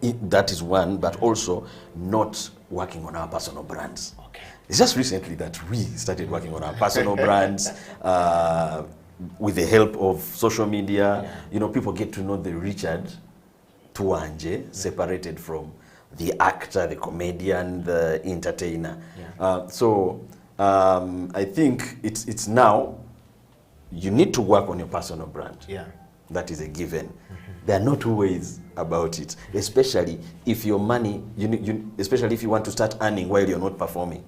That is one, but also not working on our personal brands. Okay. It's just recently that we started working on our personal brands with the help of social media. Yeah. You know, people get to know the Richard Tuwangye, separated from the actor, the comedian, the entertainer. Yeah. I think it's now, you need to work on your personal brand. Yeah. That is a given. There are no two ways about it, especially if your money, especially if you want to start earning while you're not performing.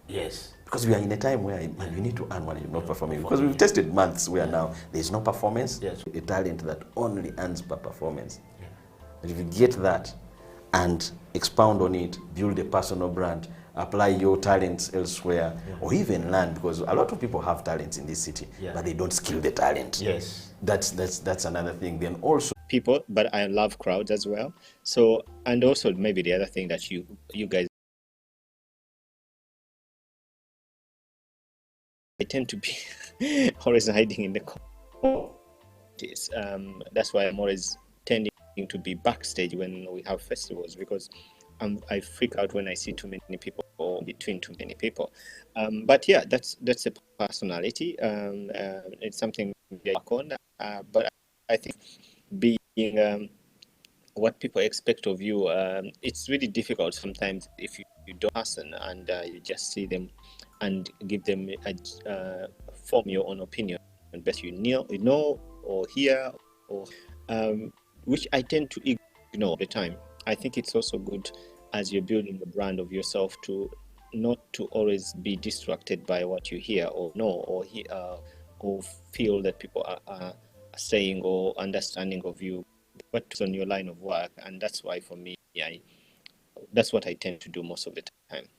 Yes. Because we are in a time where man, you need to earn while you're not performing. Because we've tested months where now there's no performance, yes. a talent that only earns per performance. Yeah. But if you get that and expound on it, build a personal brand, apply your talents elsewhere, or even learn, because a lot of people have talents in this city, but they don't skill the talent. Yes. That's another thing. Then also people, but I love crowds as well. So, and also maybe the other thing that you guys, I tend to be always hiding in the corner. That's why I'm always tending to be backstage when we have festivals, because I freak out when I see too many people or between too many people. But yeah, that's a personality. It's something we work on. But I think being what people expect of you, it's really difficult sometimes if you don't listen and you just see them and give them form your own opinion, and best you know or hear, or which I tend to ignore all the time. I think it's also good as you're building a brand of yourself to not to always be distracted by what you hear or know or hear or feel that people are saying or understanding of you, but on your line of work. And that's why for me, that's what I tend to do most of the time.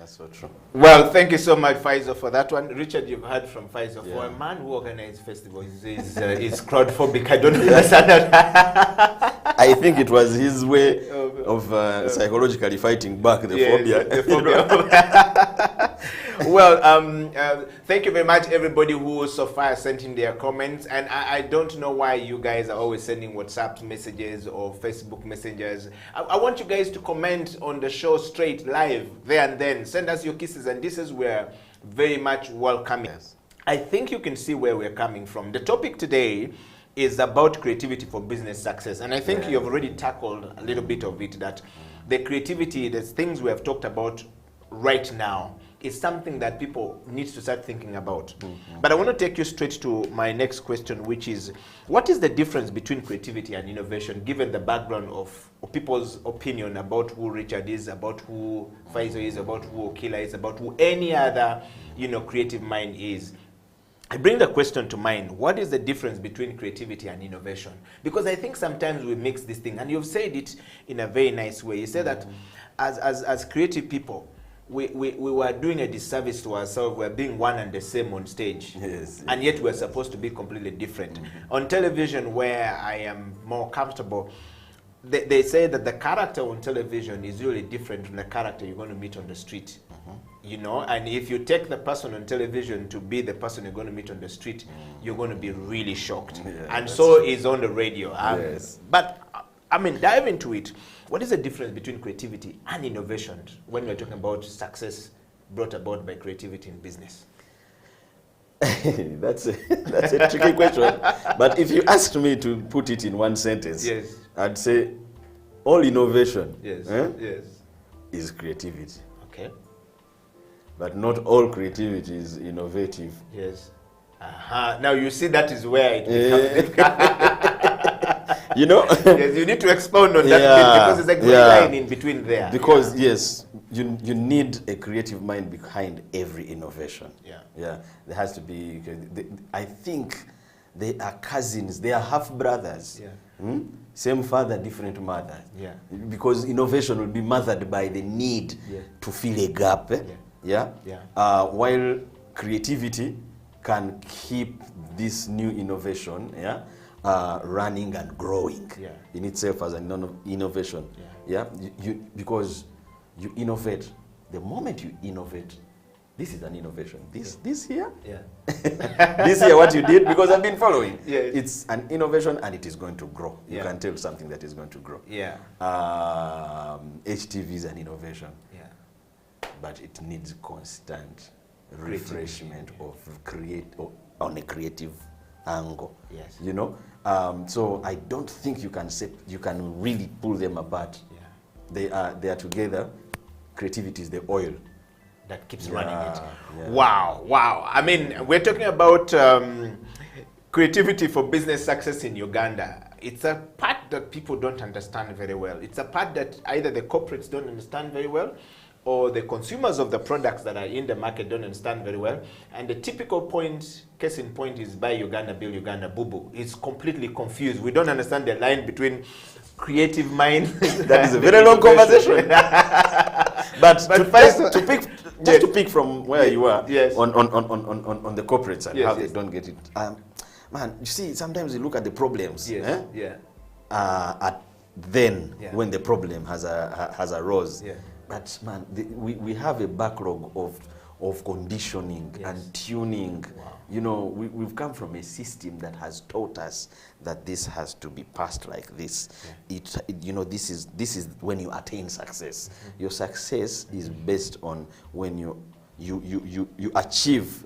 that's so true. Well, thank you so much, Faisal, for that one. Richard, you've heard from Faisal. For a man who organizes festivals, is crowdphobic. I don't understand that. I think it was his way of psychologically fighting back the phobia. The phobia. Well, thank you very much, everybody who so far sent in their comments. And I don't know why you guys are always sending WhatsApp messages or Facebook messages. I want you guys to comment on the show straight live there and then. Send us your kisses and disses. We're very much welcoming. Yes. I think you can see where we're coming from. The topic today is about creativity for business success. And I think you've already tackled a little bit of it, that the creativity, the things we have talked about right now, is something that people need to start thinking about. But I want to take you straight to my next question, which is, what is the difference between creativity and innovation, given the background of people's opinion about who Richard is, about who Faisal is, about who Okila is, about who any other, creative mind is? I bring the question to mind, what is the difference between creativity and innovation? Because I think sometimes we mix this thing, and you've said it in a very nice way. You said that as creative people, we were doing a disservice to ourselves. We're being one and the same on stage. Yes. And yet we're supposed to be completely different. On television, where I am more comfortable, they say that the character on television is really different from the character you're going to meet on the street. And if you take the person on television to be the person you're going to meet on the street, you're going to be really shocked. And so is on the radio. Yes. But dive into it. What is the difference between creativity and innovation when we're talking about success brought about by creativity in business? That's a tricky question. But if you asked me to put it in one sentence, I'd say all innovation is creativity. Okay. But not all creativity is innovative. Yes. Now you see, that is where it becomes yes, you need to expound on that bit, because there's a great line in between there. Because yes, you need a creative mind behind every innovation. There has to be. I think they are cousins. They are half brothers. Same father, different mother. Because innovation will be mothered by the need to fill a gap. While creativity can keep this new innovation running and growing in itself as an innovation. Because you innovate. The moment you innovate, this is an innovation. This here, Yeah. this here, what you did, because I've been following. Yeah. It's an innovation and it is going to grow. You Yeah. can tell something that is going to grow. Yeah. HTV is an innovation, Yeah. but it needs constant refreshment of on a creative angle. Yes. You know, so I don't think you can really pull them apart. Yeah. They are together. Creativity is the oil That keeps running it. Yeah. Wow. I mean, we're talking about creativity for business success in Uganda. It's a part that people don't understand very well. It's a part that either the corporates don't understand very well, or the consumers of the products that are in the market don't understand very well. And the typical point, case in point, is buy Uganda, build Uganda, boo-boo. It's completely confused. We don't understand the line between creative mind. That is a very long conversation. but to pick from where you are, yes. on the corporates and Yes, how yes. they don't get it. Man, you see, sometimes you look at the problems. Yes. Yeah. When the problem has arose. Yeah. But man, we have a backlog of conditioning and tuning. Wow. You know, we've come from a system that has taught us that this has to be passed like this. Yeah. This is when you attain success. Mm-hmm. Your success is based on when you achieve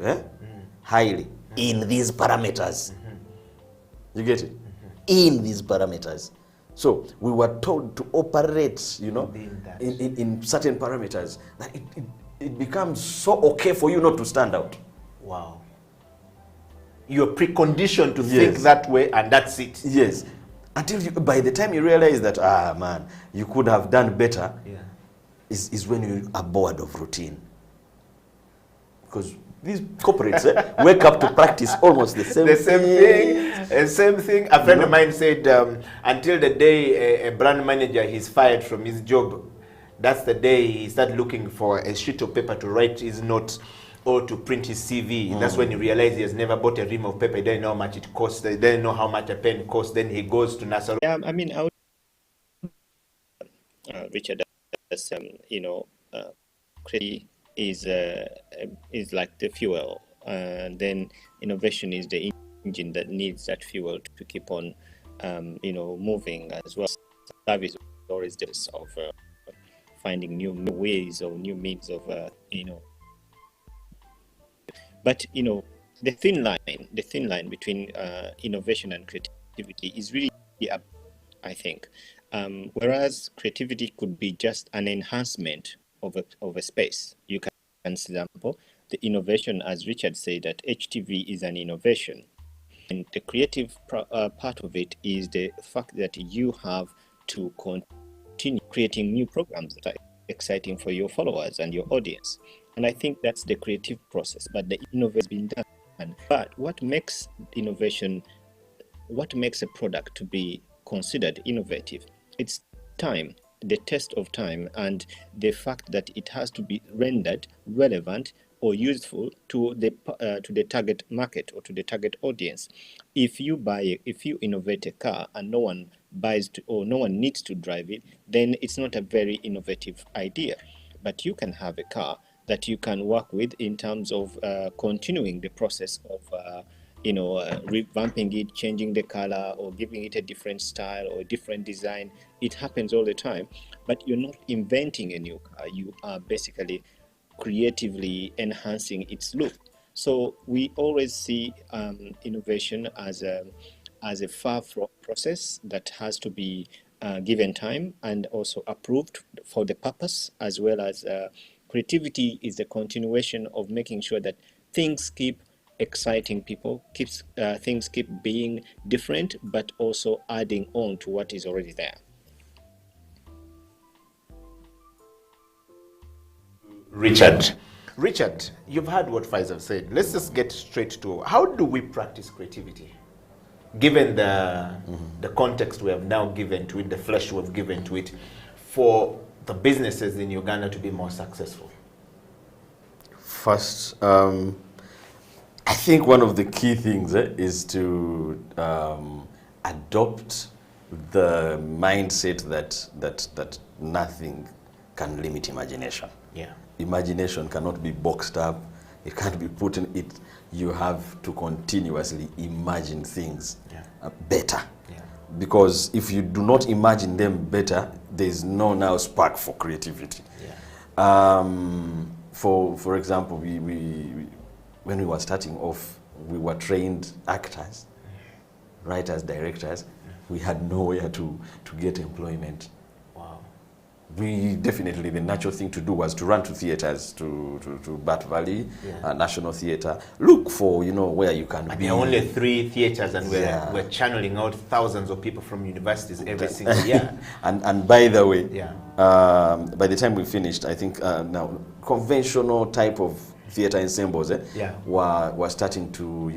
highly in these parameters. Mm-hmm. You get it? Mm-hmm. In these parameters. So we were told to operate, in certain parameters, that it becomes so okay for you not to stand out. Wow. You're preconditioned to think that way, and that's it. Yes. Until by the time you realize that, man, you could have done better, is when you are bored of routine. Because these corporates wake up to practice almost the same thing. Same thing. A friend of mine said, until the day a brand manager is fired from his job, that's the day he started looking for a sheet of paper to write his notes or to print his CV. That's when he realized he has never bought a ream of paper. He didn't know how much it costs. He didn't know how much a pen costs. Then he goes to NASA. Yeah, I mean, Richard, creativity is like the fuel, and then innovation is the engine that needs that fuel to keep on, moving as well. Service always this of finding new ways or new means of, But the thin line between innovation and creativity is really up, I think. Whereas creativity could be just an enhancement of a space. You can, for example, the innovation, as Richard said, that HTV is an innovation. And the creative part of it is the fact that you have to continue creating new programs that are exciting for your followers and your audience. And I think that's the creative process, but the innovation has been done. But what makes innovation, what makes a product to be considered innovative? It's time, the test of time, and the fact that it has to be rendered relevant or useful to the target market or to the target audience. If you innovate a car and no one buys or no one needs to drive it, then it's not a very innovative idea. But you can have a car that you can work with in terms of continuing the process of revamping it, changing the color, or giving it a different style or a different design. It happens all the time, but you're not inventing a new car. You are basically creatively enhancing its look. So we always see innovation as a far process that has to be given time and also approved for the purpose, as well as creativity is the continuation of making sure that things keep exciting people, things keep being different, but also adding on to what is already there. Richard, you've heard what Faisal said. Let's just get straight to how do we practice creativity, given the context we have now given to it, the flesh we've given to it, for the businesses in Uganda to be more successful? First, I think one of the key things is to adopt the mindset that nothing can limit imagination. Yeah. Imagination cannot be boxed up. It can't be put in it. You have to continuously imagine things better. Yeah. Because if you do not imagine them better, there's no now spark for creativity. Yeah. For example, we when we were starting off, we were trained actors, writers, directors. We had nowhere to get employment. Wow. We definitely, the natural thing to do was to run to theaters, to Bat Valley, National Theatre, look for, where you can and be. there are only 3 theaters, and we're channeling out thousands of people from universities every single year. and by the way, Yeah. by the time we finished, I think now conventional type of theatre ensembles were starting to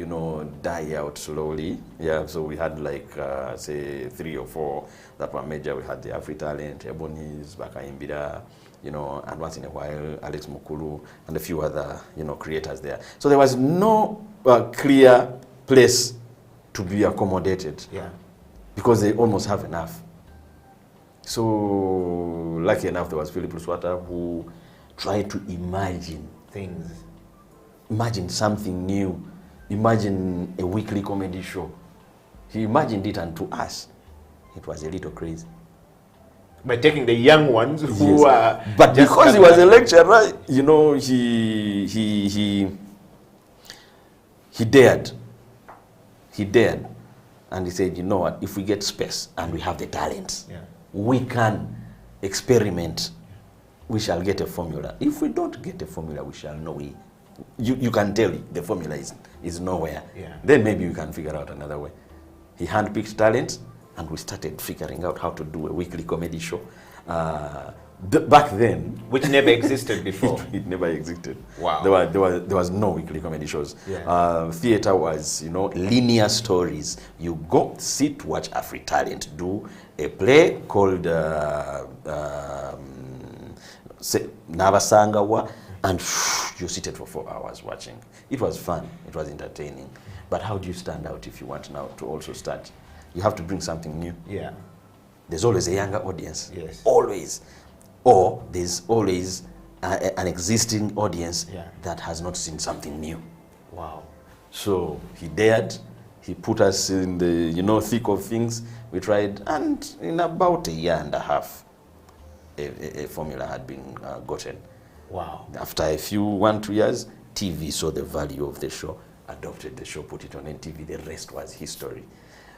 die out slowly. Yeah, so we had like say 3 or 4 that were major. We had the AfriTalent, Ebony's, Bakaimbira, and once in a while Alex Mukulu and a few other creators there. So there was no clear place to be accommodated. Yeah. Because they almost have enough. So lucky enough, there was Philip Luswata who tried to imagine things. Imagine something new. Imagine a weekly comedy show. He imagined it, and to us, it was a little crazy. By taking the young ones who are... But just because he was a lecturer, he dared. He dared. And he said, you know what, if we get space and we have the talent, we can experiment. We shall get a formula. If we don't get a formula, we shall know you can tell the formula is nowhere. Yeah. Then maybe we can figure out another way. He handpicked talent, and we started figuring out how to do a weekly comedy show. Back then, which never existed before. It never existed. Wow. There was no weekly comedy shows. Yeah. Theater was linear stories. You go sit, watch AfriTalent do a play called Navasangawa, and you seated for 4 hours watching. It was fun. It was entertaining. But how do you stand out if you want now to also start? You have to bring something new. Yeah. There's always a younger audience. Yes. Always. Or there's always an existing audience that has not seen something new. Wow. So he dared. He put us in the thick of things. We tried, and in about a year and a half, a formula had been gotten. Wow. After a few 1-2 years, TV saw the value of the show, adopted the show, put it on NTV. The rest was history.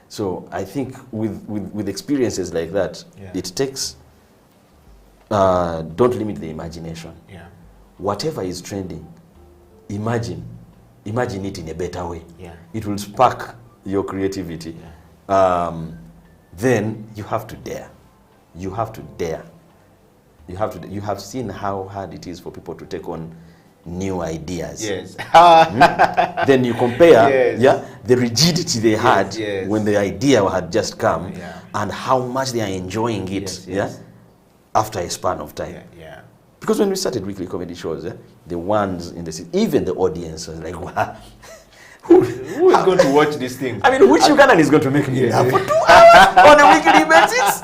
So I think with experiences like that, it takes, don't limit the imagination. Yeah. Whatever is trending, imagine it in a better way. Yeah. It will spark your creativity. Yeah. Then you have to dare. You have to dare. You have seen how hard it is for people to take on new ideas. Yes. Then you compare the rigidity they had when the idea had just come and how much they are enjoying it after a span of time. Yeah. Because when we started weekly comedy shows, the ones in the city, even the audience was like, wow. Who is going to watch this thing? I mean, which Ugandan is going to make me laugh for 2 hours on a weekly basis?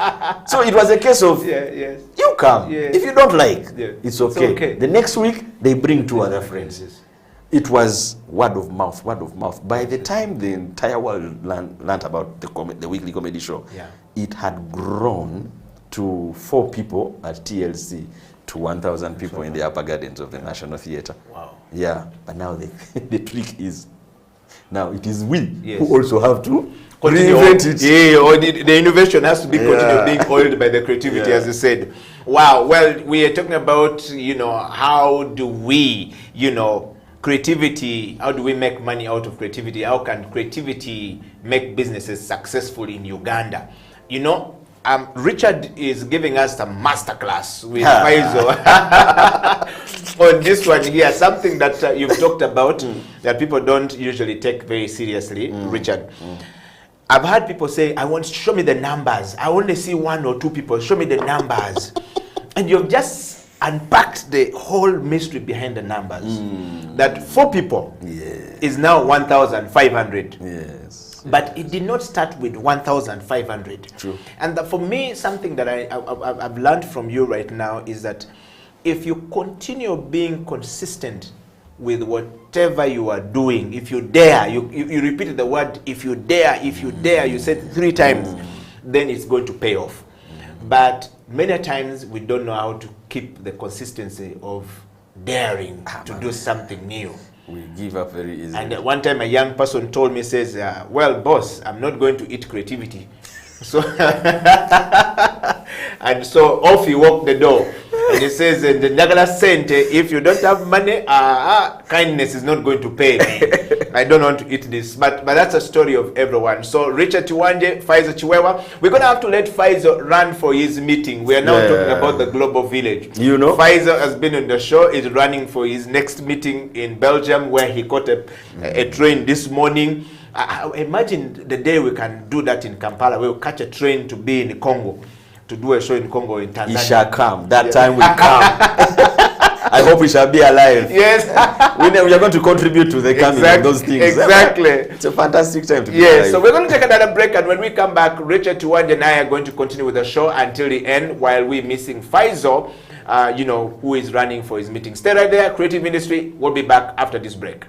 So it was a case of, you come. If you don't like, it's okay. The next week, they bring 2 other friends. It was word of mouth. By the time the entire world learned about the weekly comedy show, it had grown to 4 people at TLC to 1,000 people in the upper gardens of the National Theatre. Wow. Yeah, but now the trick is, now it is we who also have to reinvent it. Yeah, or the innovation has to be continued being oiled by the creativity, as you said. Wow. Well, we are talking about, how do we, creativity, how do we make money out of creativity? How can creativity make businesses successful in Uganda? Richard is giving us a masterclass with Faisal on this one here, something that you've talked about that people don't usually take very seriously, Richard. I've heard people say, show me the numbers. I only see 1 or 2 people, show me the numbers. And you've just unpacked the whole mystery behind the numbers. That 4 people is now 1,500. Yes. But it did not start with 1,500. True. And for me, something that I've learned from you right now is that if you continue being consistent with whatever you are doing, if you dare, you repeated the word, if you dare, you said 3 times, then it's going to pay off. But many times we don't know how to keep the consistency of daring to do something new. We give up very easily. And one time a young person told me, says, well, boss, I'm not going to eat creativity. So, and so off he walked the door. And he says, the Nagala sent, if you don't have money, kindness is not going to pay me. I don't want to eat this. But that's a story of everyone. So Richard Tuwangye, Faisal Kiwewa, we're going to have to let Faisal run for his meeting. We are now talking about the global village. You know, Faisal has been on the show, is running for his next meeting in Belgium, where he caught a train this morning. Imagine the day we can do that in Kampala. We'll catch a train to be in Congo, to do a show in Congo, in Tanzania. It shall come. That time will come. I hope we shall be alive. Yes. We are going to contribute to the coming of those things. Exactly. It's a fantastic time to be alive. So we're going to take another break, and when we come back, Richard Tuwangye and I are going to continue with the show until the end, while we're missing Faisal, who is running for his meeting. Stay right there, Creative Industry. We'll be back after this break.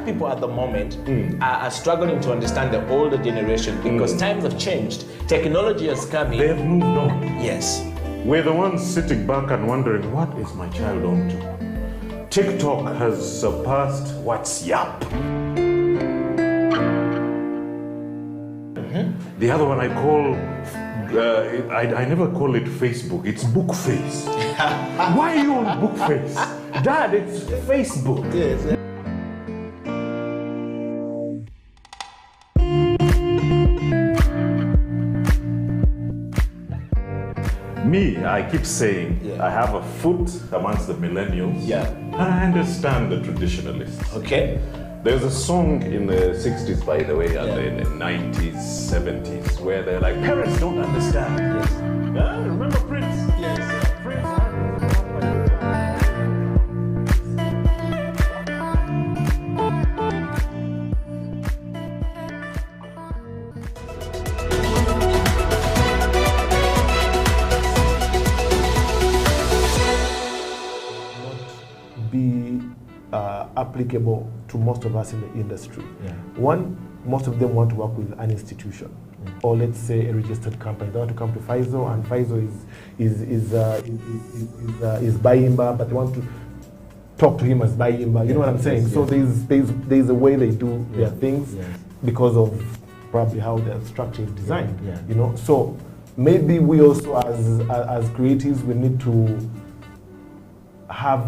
People at the moment are struggling to understand the older generation because times have changed. Technology has come in. They've moved on. Yes. We're the ones sitting back and wondering, what is my child on to? TikTok has surpassed WhatsApp. The other one I call, I never call it Facebook, it's Bookface. Why are you on Bookface? Dad, it's Facebook. Yes. Me, I keep saying, I have a foot amongst the millennials. Yeah. And I understand the traditionalists. Okay. There's a song in the 60s, by the way, and in the 90s, 70s, where they're like, parents don't understand. Yes. Remember Prince? Yes. Prince. Be applicable to most of us in the industry. One, most of them want to work with an institution, or let's say a registered company. They want to come to Faisal, and Faisal is Byemanzi, but they want to talk to him as Byemanzi. You know what I'm saying? So there's a way they do their things because of probably how their structure is designed. You know, so maybe we also as creatives, we need to have,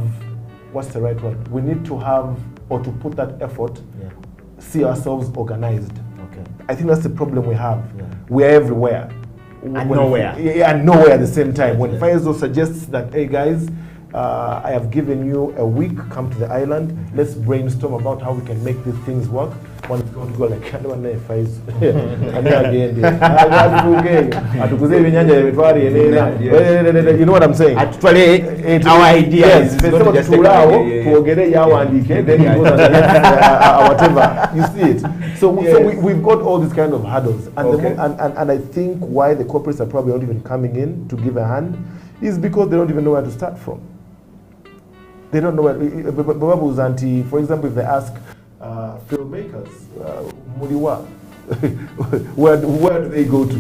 what's the right word? We need to have, or to put that effort, see ourselves organized. Okay. I think that's the problem we have. We're everywhere. And nowhere. And nowhere at the same time. When Faisal suggests that, hey guys, I have given you a week, come to the island, let's brainstorm about how we can make these things work. One is going to go like, I don't know, Faisal. You know what I'm saying? Actually, our idea is then he goes whatever. You see it. So we've got all these kind of hurdles. And I think why the corporates are probably not even coming in to give a hand is because they don't even know where to start from. They don't know where. For example, if they ask filmmakers, Mudiwa, where do they go to?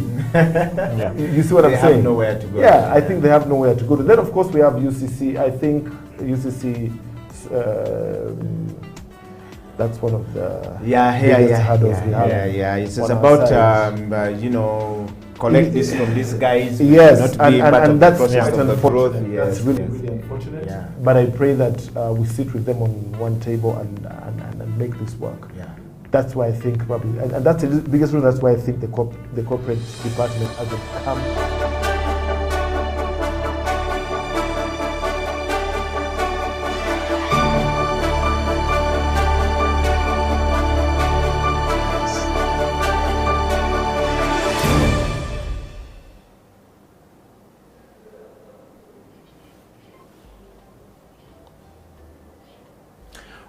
You see what I'm saying? They have nowhere to go. Yeah, I think they have nowhere to go to. Then, of course, we have UCC. I think UCC, that's one of the biggest hurdles we have. It's about, collect this from these guys. Yes, not be and that's unfortunate. That's really unfortunate. Yeah. But I pray that we sit with them on one table and make this work. Yeah. That's why I think probably, and that's the biggest reason. That's why I think the corporate department hasn't come.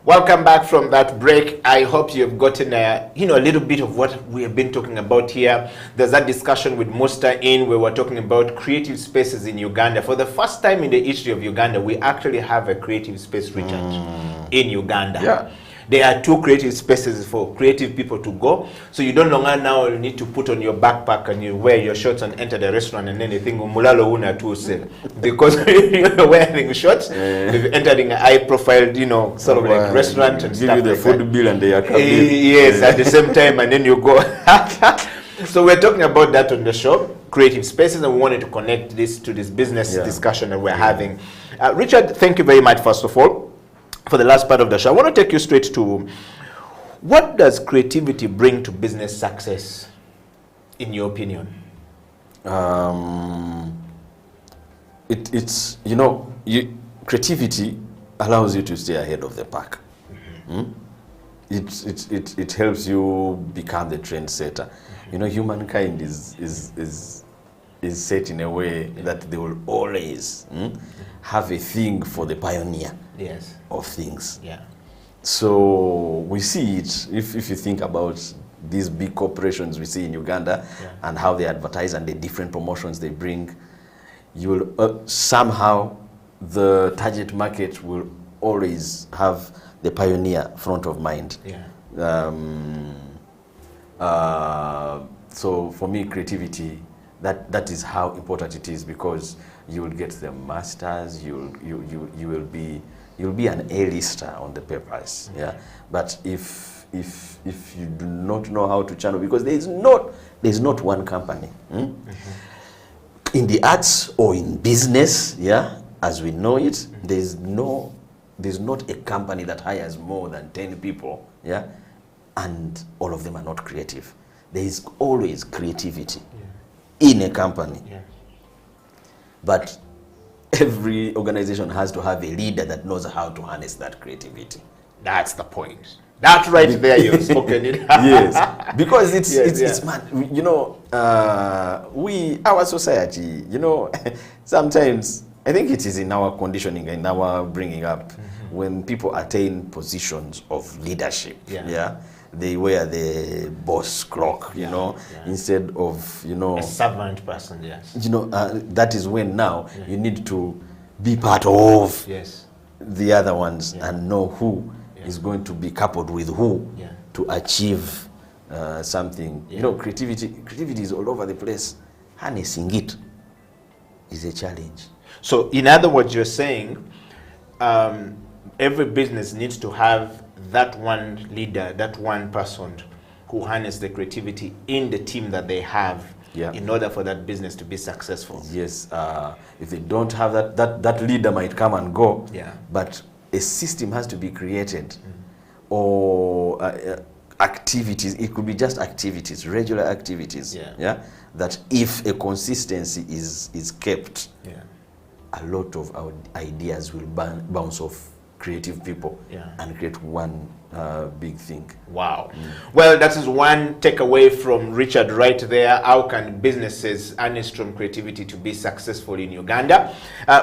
Welcome back from that break. I hope you've gotten a little bit of what we have been talking about here. There's that discussion with Musta in where we're talking about creative spaces in Uganda. For the first time in the history of Uganda, we actually have a creative space, Richard, in Uganda. Yeah. There are 2 creative spaces for creative people to go. So you don't longer now need to put on your backpack and you wear your shorts and enter the restaurant and then you think, mulalo una tu sell. Because you're wearing shorts, you're entering an high-profile, sort of like restaurant and give stuff you the like food that. bill and they are Yes, at the same time, and then you go. So we're talking about that on the show, creative spaces, and we wanted to connect this to this business discussion that we're having. Richard, thank you very much, first of all. For the last part of the show, I want to take you straight to what does creativity bring to business success, in your opinion? It's creativity allows you to stay ahead of the pack. It helps you become the trendsetter. Humankind is set in a way that they will always have a thing for the pioneer of things. Yeah. So we see it, if you think about these big corporations we see in Uganda and how they advertise and the different promotions they bring, you will somehow the target market will always have the pioneer front of mind. So for me, creativity, that is how important it is, because you will get the masters, you will be an A-lister on the papers. But if you do not know how to channel, because there's not one company in the arts or in business, as we know it, there's not a company that hires more than 10 people, and all of them are not creative. There is always creativity in a company. But every organization has to have a leader that knows how to harness that creativity. That's the point. That right there, you've spoken it. Yes, because it's man. Our society, sometimes I think it is in our conditioning, in our bringing up, when people attain positions of leadership. They wear the boss clock, instead of, a servant person, that is when now you need to be part of the other ones and know who is going to be coupled with who to achieve something. Creativity is all over the place. Harnessing it is a challenge. So in other words, you're saying every business needs to have that one leader, that one person who harnesses the creativity in the team that they have in order for that business to be successful. Yes, if they don't have that leader might come and go, but a system has to be created, or activities. It could be just activities, regular activities, that if a consistency is kept, a lot of our ideas will bounce off creative people and create one big thing. Wow. Well, that is one takeaway from Richard right there. How can businesses harness from creativity to be successful in Uganda?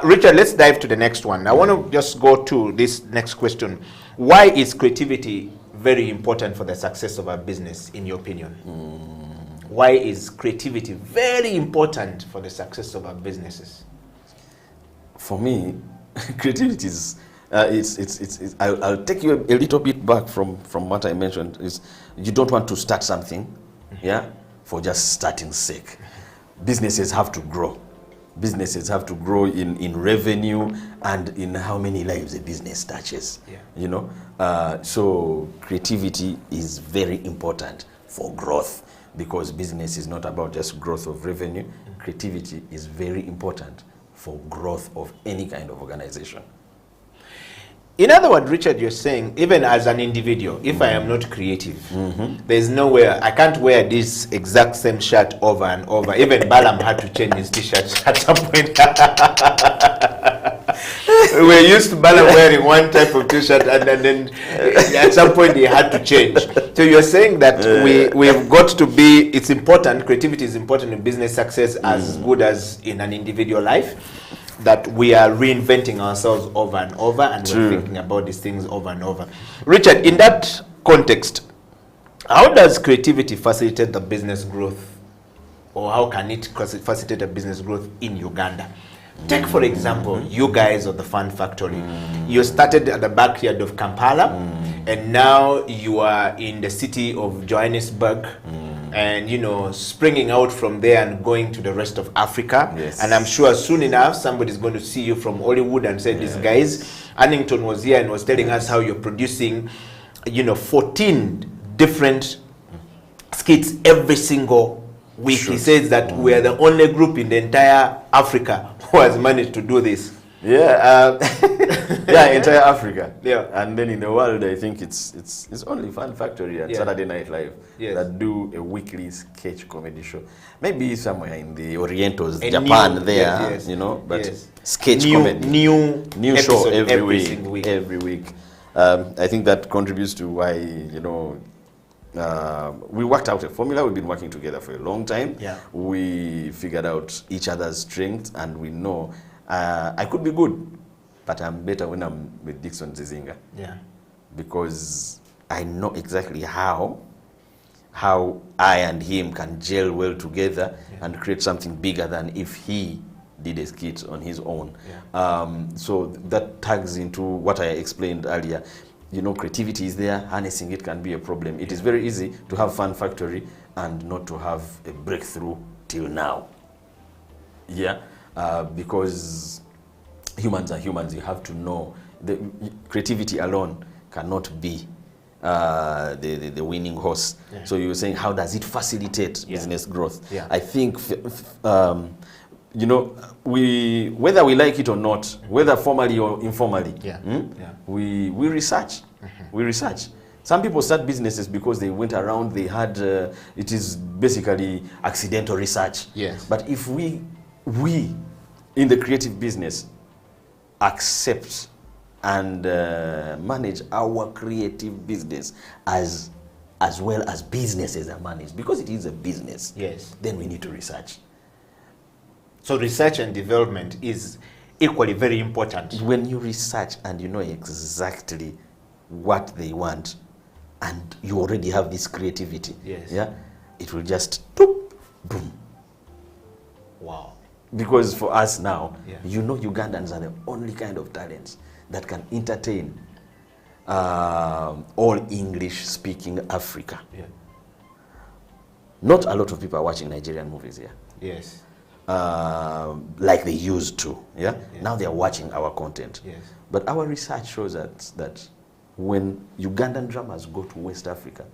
Richard, let's dive to the next one. I want to just go to this next question. Why is creativity very important for the success of our business, in your opinion? Why is creativity very important for the success of our businesses? For me, creativity is I'll take you a little bit back from what I mentioned. Is you don't want to start something, for just starting's sake. Businesses have to grow. Businesses have to grow in revenue and in how many lives a business touches. So creativity is very important for growth, because business is not about just growth of revenue. Creativity is very important for growth of any kind of organization. In other words, Richard, you're saying, even as an individual, if I am not creative, there's nowhere, I can't wear this exact same shirt over and over. Even Balaam had to change his t-shirt at some point. We're used to Balaam wearing one type of t-shirt, and then at some point he had to change. So you're saying that we've got to be, it's important, creativity is important in business success as good as in an individual life? that we are reinventing ourselves over and over, and we're thinking about these things over and over. Richard, in that context, how does creativity facilitate the business growth, or how can it facilitate the business growth in Uganda? Take, for example, you guys of the Fun Factory. You started at the backyard of Kampala, and now you are in the city of Johannesburg, and, you know, springing out from there and going to the rest of Africa. Yes. And I'm sure soon enough, somebody's going to see you from Hollywood and say, these guys, Annington was here and was telling us how you're producing, you know, 14 different skits every single week. He says that we are the only group in the entire Africa who has managed to do this. Yeah, yeah, entire Africa. Yeah. And then in the world, I think it's only Fun Factory and Saturday Night Live that do a weekly sketch comedy show. Maybe somewhere in the Orientals, Japan, you know, but sketch comedy. New show every week. Every week. I think that contributes to why, you know, we worked out a formula. We've been working together for a long time. Yeah. We figured out each other's strengths, and we know I could be good, but I'm better when I'm with Dixon Zizinga. Yeah. Because I know exactly how I and him can gel well together and create something bigger than if he did a skit on his own. Yeah. So that tags into what I explained earlier. You know, creativity is there, harnessing it can be a problem. It is very easy to have Fun Factory and not to have a breakthrough till now. Yeah, because humans are humans. You have to know the creativity alone cannot be the winning horse. Yeah. So you're saying, how does it facilitate business growth? Yeah. I think, you know, whether we like it or not, whether formally or informally, we research. We research. Some people start businesses because they went around, they had, it is basically accidental research. Yes. But if we in the creative business accept and manage our creative business as well as businesses are managed, because it is a business, then we need to research. So research and development is equally very important. When you research and you know exactly what they want, and you already have this creativity, it will just boop, boom. Wow. Because for us now, you know, Ugandans are the only kind of talents that can entertain all English-speaking Africa. Yeah. Not a lot of people are watching Nigerian movies here. Yes. Like they used to. Yeah? Now they are watching our content. Yes. But our research shows that when Ugandan dramas go to West Africa,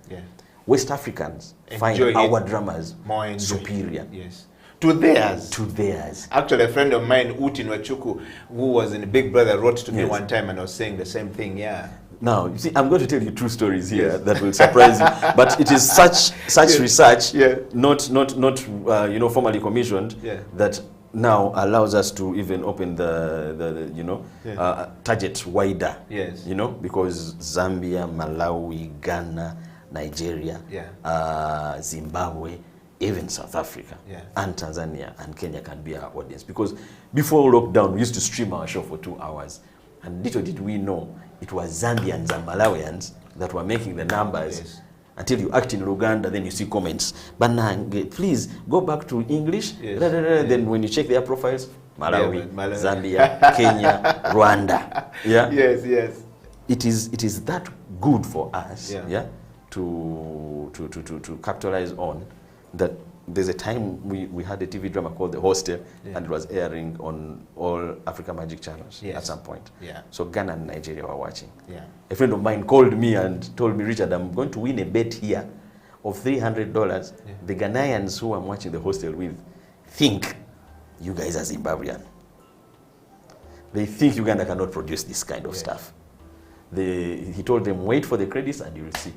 West Africans find our dramas more superior. Yes. To theirs. To theirs. Actually, a friend of mine, Utin Wachuku, who was in Big Brother, wrote to me one time and I was saying the same thing. Yeah. Now, you see, I'm going to tell you true stories here that will surprise you. But it is such research, not you know, formally commissioned, that now allows us to even open the you know, target wider. Yes. You know, because Zambia, Malawi, Ghana, Nigeria, Zimbabwe, even South Africa and Tanzania and Kenya can be our audience. Because before lockdown, we used to stream our show for 2 hours. And little did we know, it was Zambians and Malawians that were making the numbers. Yes. Until you act in Uganda, then you see comments. Banang, please go back to English. Yes. Then when you check their profiles, Malawi, Zambia, Kenya, Rwanda. Yeah. Yes, yes. It is that good for us, to capitalize on that. There's a time we had a TV drama called The Hostel, and it was airing on all Africa Magic channels at some point. Yeah. So Ghana and Nigeria were watching. Yeah. A friend of mine called me and told me, Richard, I'm going to win a bet here of $300. Yeah. The Ghanaians who I'm watching The Hostel with think you guys are Zimbabwean. They think Uganda cannot produce this kind of stuff. He told them, wait for the credits and you'll see.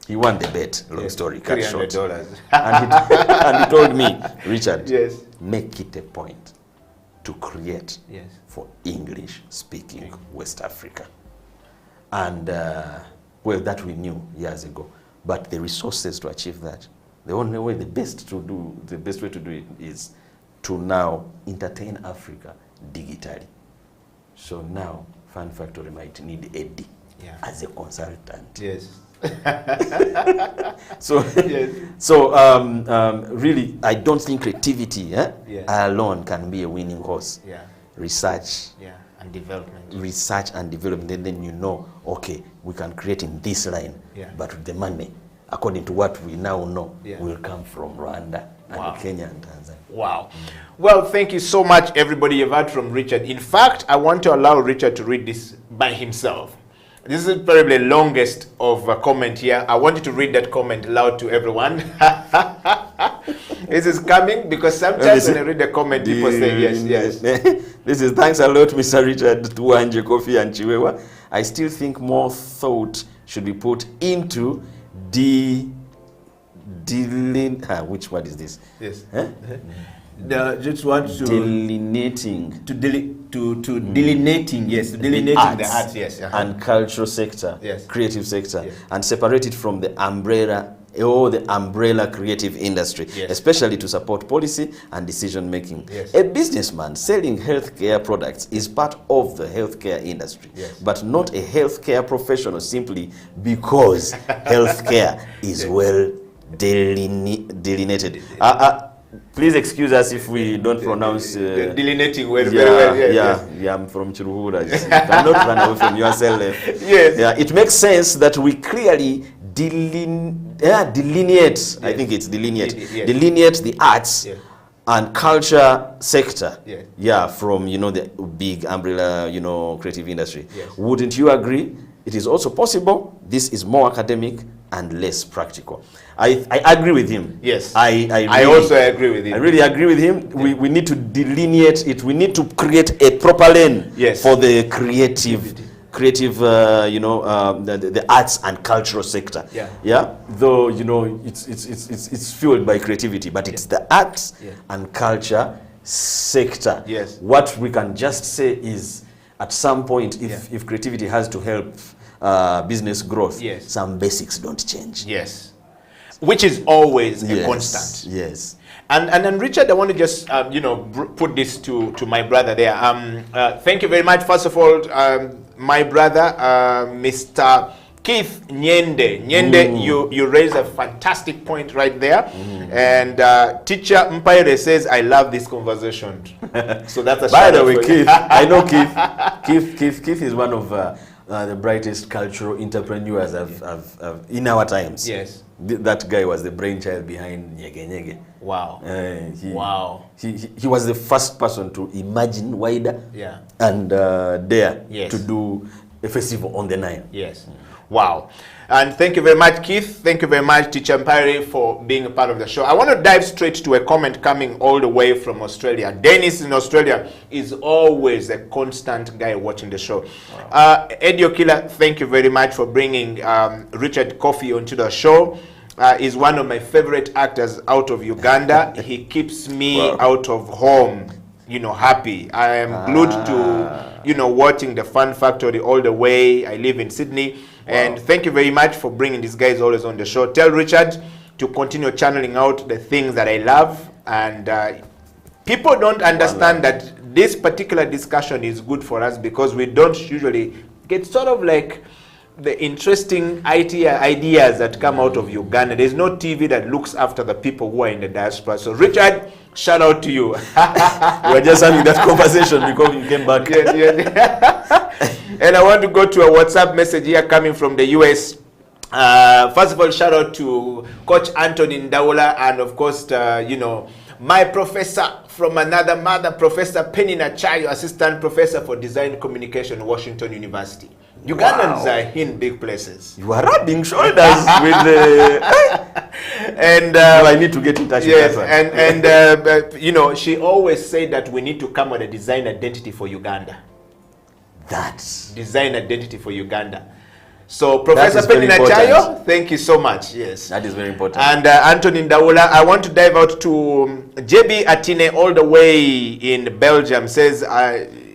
He won the bet, long story, cut short. And he told me, Richard, make it a point to create for English-speaking West Africa. And, well, that we knew years ago. But the resources to achieve that, the only way, the best way to do it is to now entertain Africa digitally. So now Fun Factory might need Eddie as a consultant. Yes. So, Yes. so really, I don't think creativity alone can be a winning horse. Yeah. Research. Yeah. And development. Research and development, and then you know, okay, we can create in this line, but the money, according to what we now know, will come from Rwanda and Kenya and Tanzania. Wow. Well, thank you so much, everybody. You've heard from Richard. In fact, I want to allow Richard to read this by himself. This is probably the longest of a comment here. I want you to read that comment loud to everyone. This is coming because sometimes when I read the comment, people say yes, yes. This is thanks a lot, Mr. Richard, Tuwangye, Kofi, and Kiwewa. I still think more thought should be put into which word is this? Yes. Just want to delineating delineating, yes, delineating the arts, yes, and cultural sector, yes, creative sector, and separate it from the umbrella creative industry, especially to support policy and decision making. A businessman selling healthcare products is part of the healthcare industry, but not a healthcare professional simply because healthcare is well delineated. Please excuse us if we don't pronounce delineating very well. Yeah, I'm from Chiruhura. You cannot run away from yourself. Yes. Yeah, it makes sense that we clearly delineate. I think it's delineate. Delineate the arts and culture sector. From the big umbrella, creative industry. Wouldn't you agree? It is also possible. This is more academic and less practical. I agree with him. Yes. I also agree with him. I really agree with him. We need to delineate it. We need to create a proper lane for the creative the arts and cultural sector. Though it's fueled by creativity, but it's the arts and culture sector. What we can just say is, at some point, if creativity has to help business growth, some basics don't change. Yes, which is always a constant. Yes. And then Richard, I want to just put this to my brother there. Thank you very much. First of all, my brother, Mr. Keith Nyende. You raise a fantastic point right there. And teacher Mpaire says, I love this conversation. So that's a by the way, Keith, I know Keith. Keith is one of the brightest cultural entrepreneurs in our times. Yes. That guy was the brainchild behind Nyege Nyege. Wow. He was the first person to imagine wider and dare to do a festival on the Nile. Yes. Wow. And thank you very much, Keith. Thank you very much, Teacher Mpare, for being a part of the show. I want to dive straight to a comment coming all the way from Australia. Dennis in Australia is always a constant guy watching the show. Eddie Okila, thank you very much for bringing Richard Kofi onto the show. Is one of my favorite actors out of Uganda. He keeps me out of home, happy. I am glued to, watching the Fun Factory all the way. I live in Sydney. And thank you very much for bringing these guys always on the show. Tell Richard to continue channeling out the things that I love. And people don't understand that this particular discussion is good for us because we don't usually get sort of like the interesting ideas that come out of Uganda. There's no TV that looks after the people who are in the diaspora. So Richard, shout out to you. We're just having that conversation because you came back. And I want to go to a WhatsApp message here coming from the US. First of all, shout out to Coach Anthony Ndaula and of course, my professor from another mother, Professor Penny Nachayo, Assistant Professor for Design Communication, Washington University. Ugandans are in big places. You are rubbing shoulders with the... And I need to get in touch with that one. And she always said that we need to come with a design identity for Uganda. That's design identity for Uganda. So Professor Penny Nachayo, thank you so much. Yes, that is very important. And Anthony Ndaula, I want to dive out to JB Atine all the way in Belgium. Says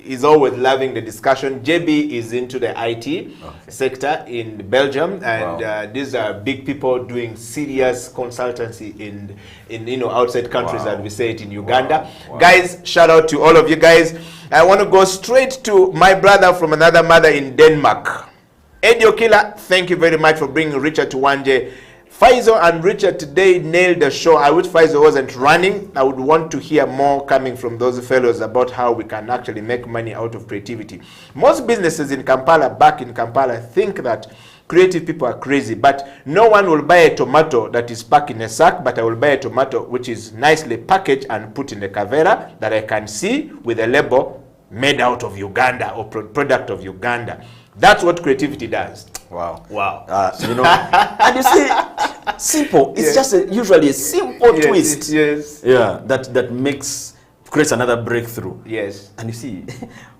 is always loving the discussion. JB is into the IT sector in Belgium, and these are big people doing serious consultancy in outside countries, and we say it in Uganda. Guys, shout out to all of you guys. I want to go straight to my brother from another mother in Denmark. Eddie Okila, thank you very much for bringing Richard Tuwangye. Faisal and Richard today nailed the show. I wish Faisal wasn't running. I would want to hear more coming from those fellows about how we can actually make money out of creativity. Most businesses in Kampala, back in Kampala, think that creative people are crazy, but no one will buy a tomato that is packed in a sack, but I will buy a tomato which is nicely packaged and put in a cavera that I can see with a label made out of Uganda or product of Uganda. That's what creativity does. Wow. Wow. And you see, simple. It's just usually a simple twist. Yes. Yeah, that creates another breakthrough. Yes. And you see,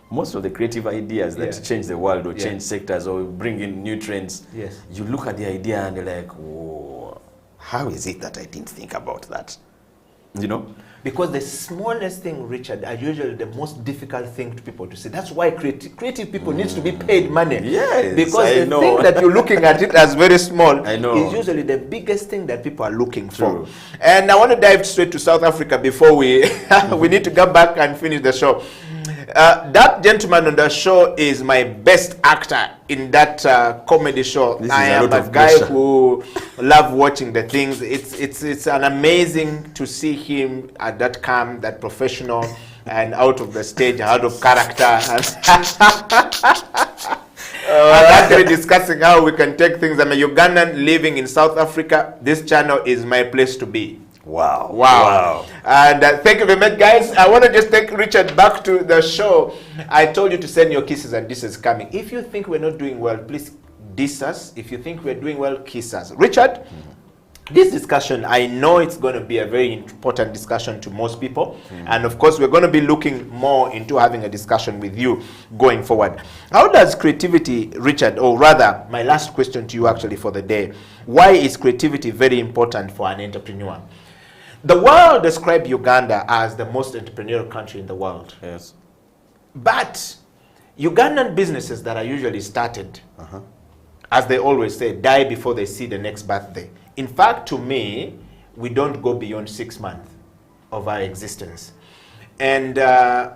most of the creative ideas that change the world or change sectors or bring in new trends, you look at the idea and you're like, whoa, how is it that I didn't think about that? You know? Because the smallest thing, Richard, are usually the most difficult thing to people to see. That's why creative people needs to be paid money. Yes, because the thing that you're looking at it as very small is usually the biggest thing that people are looking for. And I want to dive straight to South Africa before we we need to go back and finish the show. That gentleman on the show is my best actor in that comedy show. I am a guy who love watching the things. It's an amazing to see him at that calm, that professional, and out of the stage, out of character. And actually discussing how we can take things. I'm a Ugandan living in South Africa. This channel is my place to be. Wow. And thank you very much, guys. I want to just take Richard back to the show. I told you to send your kisses, and this is coming. If you think we're not doing well, please diss us. If you think we're doing well, kiss us. Richard, this discussion, I know it's going to be a very important discussion to most people. And of course, we're going to be looking more into having a discussion with you going forward. How does creativity, Richard, or rather, my last question to you actually for the day, why is creativity very important for an entrepreneur? The world describes Uganda as the most entrepreneurial country in the world. Yes. But Ugandan businesses that are usually started, as they always say, die before they see the next birthday. In fact, to me, we don't go beyond 6 months of our existence. And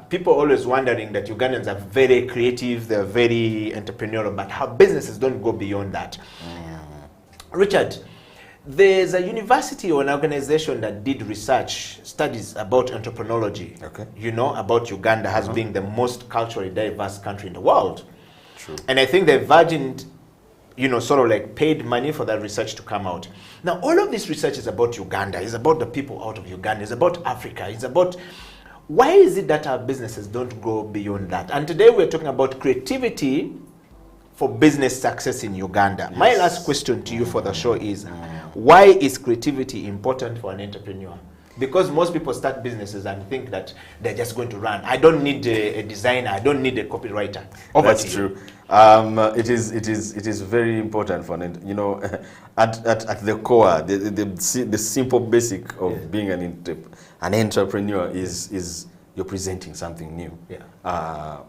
people always wondering that Ugandans are very creative, they're very entrepreneurial, but how businesses don't go beyond that. Richard, there's a university or an organization that did research, studies about entrepreneurship, about Uganda as being the most culturally diverse country in the world. True. And I think the Virgin, sort of like paid money for that research to come out. Now, all of this research is about Uganda, it's about the people out of Uganda, it's about Africa, it's about why is it that our businesses don't go beyond that? And today we're talking about creativity for business success in Uganda. Yes. My last question to you for the show is, why is creativity important for an entrepreneur? Because most people start businesses and think that they're just going to run. I don't need a designer, I don't need a copywriter. That's true. It is very important for at the core, the simple basic of being an entrepreneur is you're presenting something new,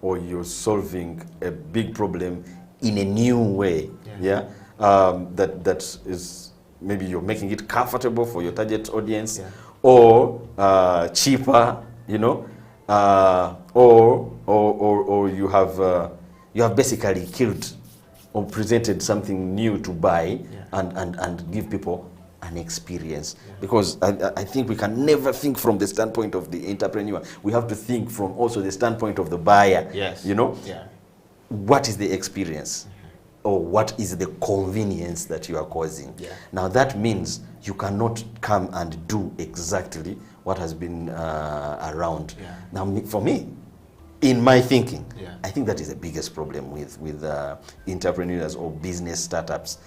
or you're solving a big problem in a new way, that is maybe you're making it comfortable for your target audience, or cheaper, or you have basically killed or presented something new to buy and give people an experience. Because I think we can never think from the standpoint of the entrepreneur. We have to think from also the standpoint of the buyer. Yes. What is the experience? Or what is the convenience that you are causing? Now that means you cannot come and do exactly what has been around. Now for me, in my thinking, I think that is the biggest problem with entrepreneurs or business startups.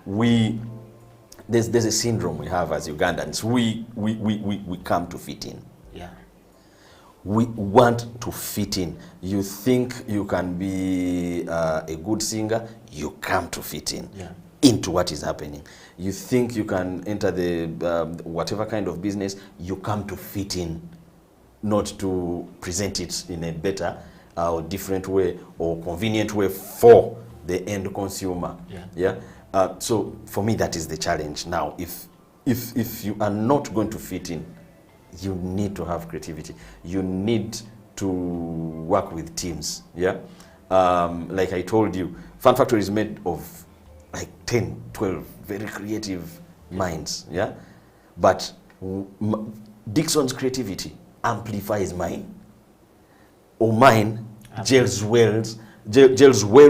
There's a syndrome we have as Ugandans. We come to fit in. We want to fit in. You think you can be a good singer, you come to fit in into what is happening. You think you can enter the whatever kind of business, you come to fit in, not to present it in a better or different way or convenient way for the end consumer. So for me, that is the challenge. Now, if you are not going to fit in, you need to have creativity. You need to work with teams. Like I told you, Fun Factory is made of like 10, 12 very creative minds. But Dixon's creativity amplifies mine, or mine gels well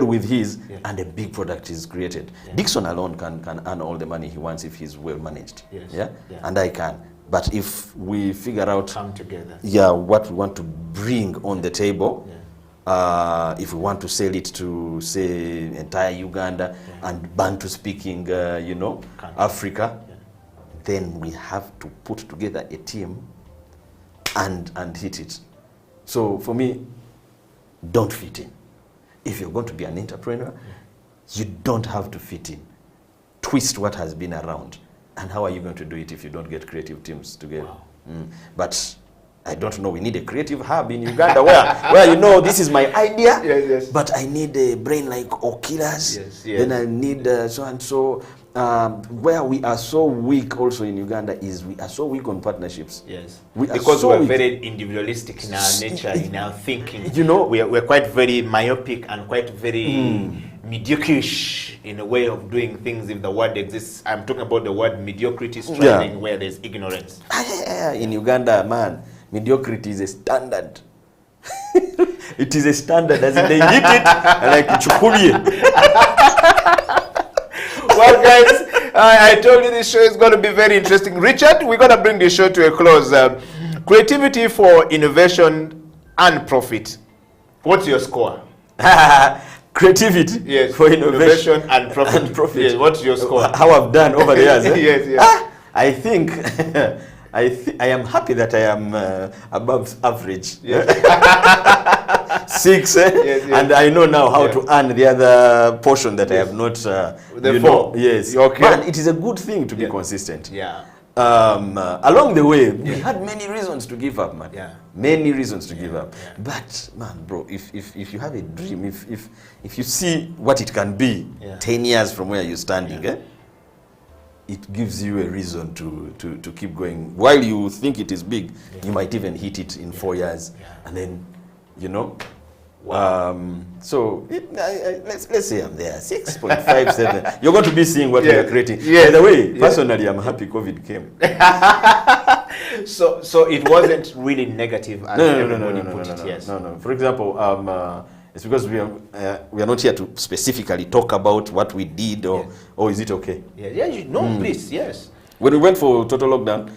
with his, and a big product is created. Dixon alone can earn all the money he wants if he's well managed. And I can. But if we figure out come together, what we want to bring on the table, if we want to sell it to, say, entire Uganda and Bantu-speaking, Africa, then we have to put together a team and hit it. So for me, don't fit in. If you're going to be an entrepreneur, you don't have to fit in. Twist what has been around. And how are you going to do it if you don't get creative teams together? Wow. But I don't know. We need a creative hub in Uganda where this is my idea, but I need a brain like Okila's. Then I need so and so. Where we are so weak also in Uganda is we are so weak on partnerships. Because we're very individualistic in our nature, in our thinking. We're quite very myopic and quite very mediocre-ish in a way of doing things, if the word exists. I'm talking about the word mediocrity striving where there's ignorance. In Uganda, man, mediocrity is a standard. It is a standard, as in they hit it like chukulie. Well, guys, I told you this show is going to be very interesting. Richard, we're going to bring the show to a close. Creativity for innovation and profit. What's your score? Creativity for innovation and profit. Yes, what's your score? How I've done over the years. Yes. I think I am happy that I am above average. 6, and I know now how to earn the other portion that I have not. The 4. Yes. Okay. Man, it is a good thing to be consistent. Along the way, we had many reasons to give up, man. Many reasons to give up. But man, bro, if you have a dream, if you see what it can be 10 years from where you're standing, it gives you a reason to keep going. While you think it is big, you might even hit it in 4 years, and then so let's say I'm there, 6.57. You're going to be seeing what we are creating. By the way, personally, I'm happy COVID came. So it wasn't really negative as everybody put it. No. For example, it's because we are not here to specifically talk about what we did, or is it okay? Please, yes. When we went for total lockdown,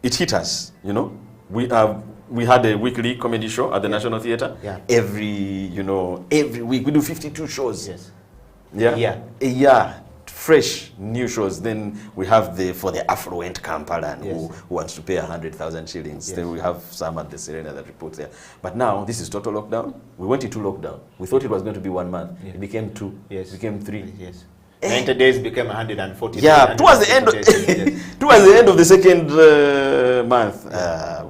it hit us. We had a weekly comedy show at the National Theatre. Every week we do 52 shows. A year, fresh new shows. Then we have for the affluent Kampalan who wants to pay 100,000 shillings. Then we have some at the Serena that reports there. But now this is total lockdown. We went into lockdown. We thought it was going to be 1 month. It became 2. It became 3. 90 days became 140 days. Towards the end of the second month,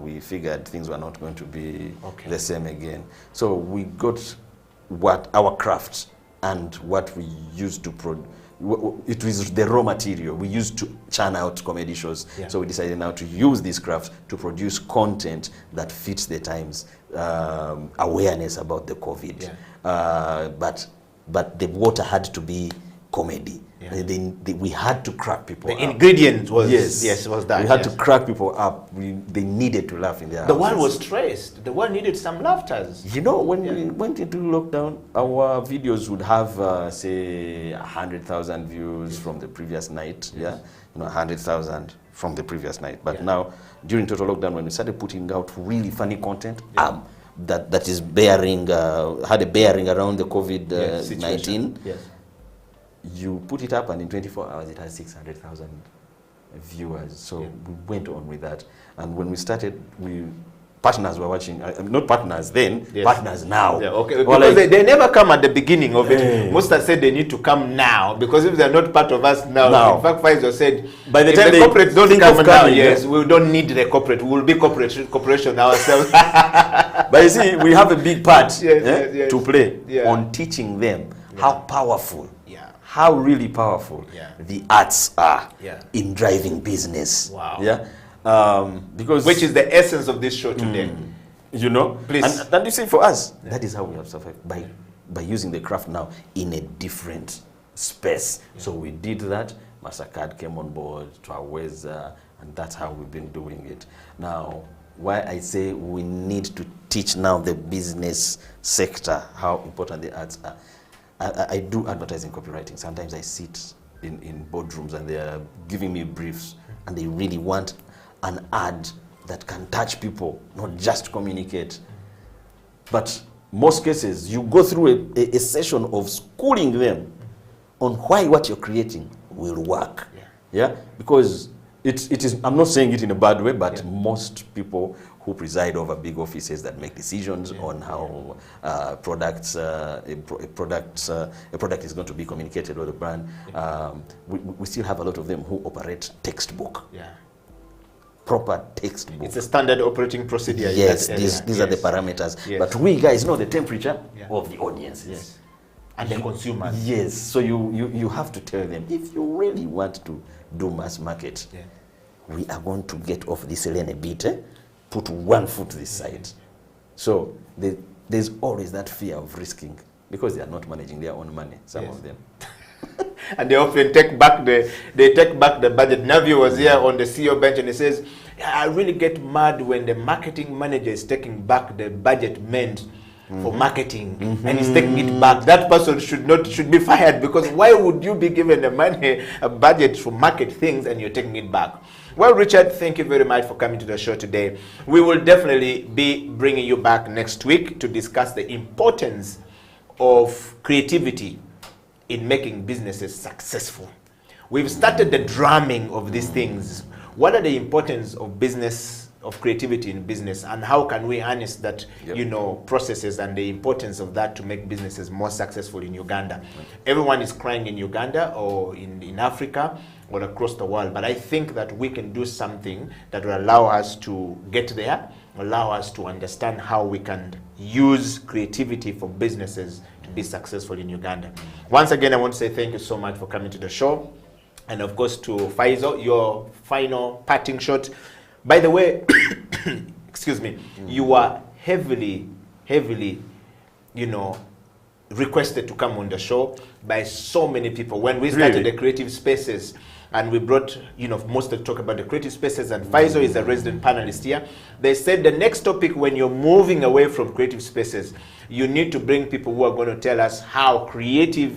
we figured things were not going to be the same again. So we got what our craft and what we used to produce. It was the raw material we used to churn out comedy shows. So we decided now to use this craft to produce content that fits the times, awareness about the COVID. But the water had to be comedy. We had to crack people up. The ingredient was was that. We had to crack people up. They needed to laugh in their houses. The world was stressed. The world needed some laughters. When we went into lockdown, our videos would have say 100,000 views from the previous night. 100,000 from the previous night. But now, during total lockdown, when we started putting out really funny content, that is had a bearing around the COVID-19. You put it up, and in 24 hours it has 600,000 viewers. So we went on with that. And when we started, partners were watching. Not partners then, partners now. Because they never come at the beginning of it. Most have said they need to come now, because if they're not part of us now. In fact, Faisal said, by the time the corporates don't come now, we don't need the corporate. We will be corporation ourselves. But you see, we have a big part to play Yeah. on teaching them how powerful, Yeah. how really powerful the arts are in driving business. Wow. Yeah. Because Which is the essence of this show today. you know, Please. and you see, for us, that is how we have survived, by using the craft now in a different space. So we did that. Mastercard came on board, Tuwangye, and that's how we've been doing it. Now, why I say we need to teach now the business sector how important the arts are. I do advertising copywriting. Sometimes I sit in boardrooms and they are giving me briefs and they really want an ad that can touch people, not just communicate. But most cases, you go through a session of schooling them on why what you're creating will work. Yeah? Because it is, I'm not saying it in a bad way, but most people who preside over big offices that make decisions on how a product is going to be communicated or the brand, we still have a lot of them who operate textbook. Proper textbook. It's a standard operating procedure. Yes, these are the parameters. Yes. But we guys know the temperature of the audiences. Yes. And the consumers. Yes, so you have to tell them, if you really want to do mass market, we are going to get off this lane a bit, put one foot this side. So there's always that fear of risking because they are not managing their own money, some of them. And they often take back the budget. Navi was here on the CEO bench and he says, I really get mad when the marketing manager is taking back the budget meant for marketing and he's taking it back. That person should be fired, because why would you be given a budget to market things and you're taking it back? Well, Richard, thank you very much for coming to the show today. We will definitely be bringing you back next week to discuss the importance of creativity in making businesses successful. We've started the drumming of these things. What are the importance of business, of creativity in business, and how can we harness that, processes and the importance of that to make businesses more successful in Uganda? Everyone is crying in Uganda or in Africa or across the world, but I think that we can do something that will allow us to get there, allow us to understand how we can use creativity for businesses to be successful in Uganda. Once again, I want to say thank you so much for coming to the show. And of course to Faisal, your final parting shot. By the way, excuse me, you are heavily, requested to come on the show by so many people. When we started the creative spaces, and we brought, most to talk about the creative spaces, and Faisal is a resident panelist here. They said the next topic, when you're moving away from creative spaces, you need to bring people who are going to tell us how creativity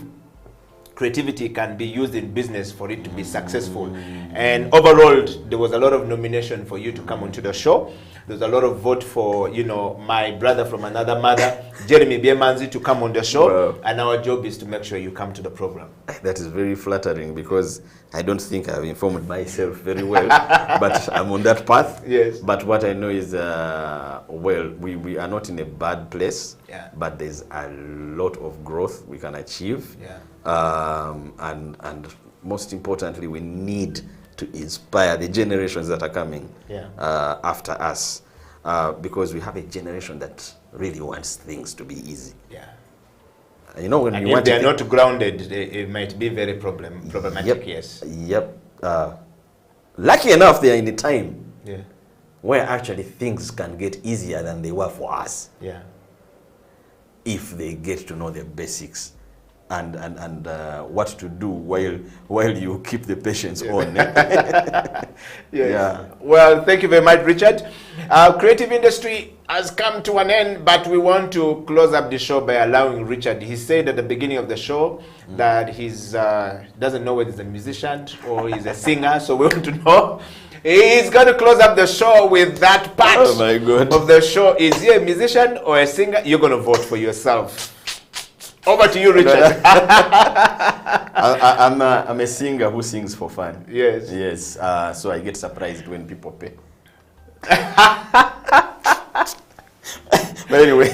can be used in business for it to be successful. And overall, there was a lot of nomination for you to come onto the show. There's a lot of vote for, my brother from another mother, Jeremy Byemanzi, to come on the show. Wow. And our job is to make sure you come to the program. That is very flattering, because I don't think I've informed myself very well, but I'm on that path. Yes. But what I know is, we are not in a bad place, but there's a lot of growth we can achieve. And most importantly, we need to inspire the generations that are coming after us, because we have a generation that really wants things to be easy. When and you if they're not grounded, it might be very problematic. Lucky enough, they are in a time where actually things can get easier than they were for us. If they get to know the basics and what to do while you keep the patients on. Well, thank you very much, Richard. Creative industry has come to an end, but we want to close up the show by allowing Richard. He said at the beginning of the show that he's doesn't know whether he's a musician or he's a singer, so we want to know. He's going to close up the show with that part of the show. Is he a musician or a singer? You're going to vote for yourself. Over to you, Richard. I'm a singer who sings for fun. Yes. So I get surprised when people pay. But anyway,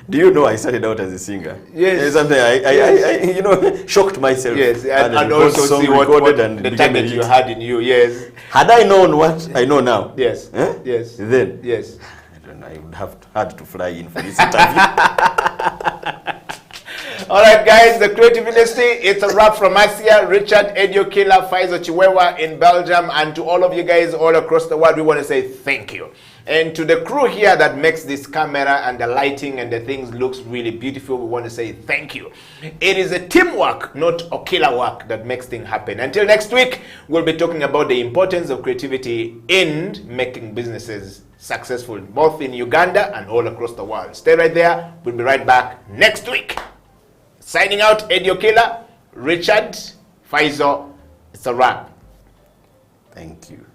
do you know I started out as a singer? Yes. Something I shocked myself. Yes, and also see what the target you had in you. Yes. Had I known what I know now. Yes. Then. Yes. children. I would have had to fly in for this interview. All right, guys, the creative industry, it's a wrap from us here. Richard, Okila, Faisal, Kiwewa in Belgium, and to all of you guys all across the world, we want to say thank you. And to the crew here that makes this camera and the lighting and the things looks really beautiful, we want to say thank you. It is a teamwork, not Okila work, that makes things happen. Until next week, we'll be talking about the importance of creativity in making businesses successful, both in Uganda and all across the world. Stay right there. We'll be right back next week. Signing out, Okila, Richard, Faisal. It's a wrap. Thank you.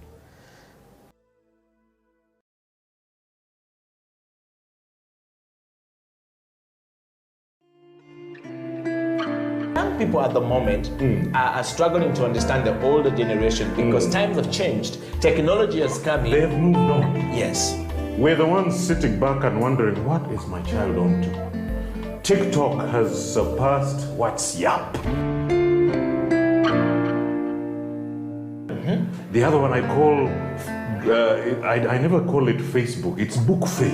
Young people at the moment are struggling to understand the older generation because times have changed. Technology has come in. They've moved on. Yes. We're the ones sitting back and wondering, what is my child on to? TikTok has surpassed WhatsApp. The other one I call, I never call it Facebook, it's book face.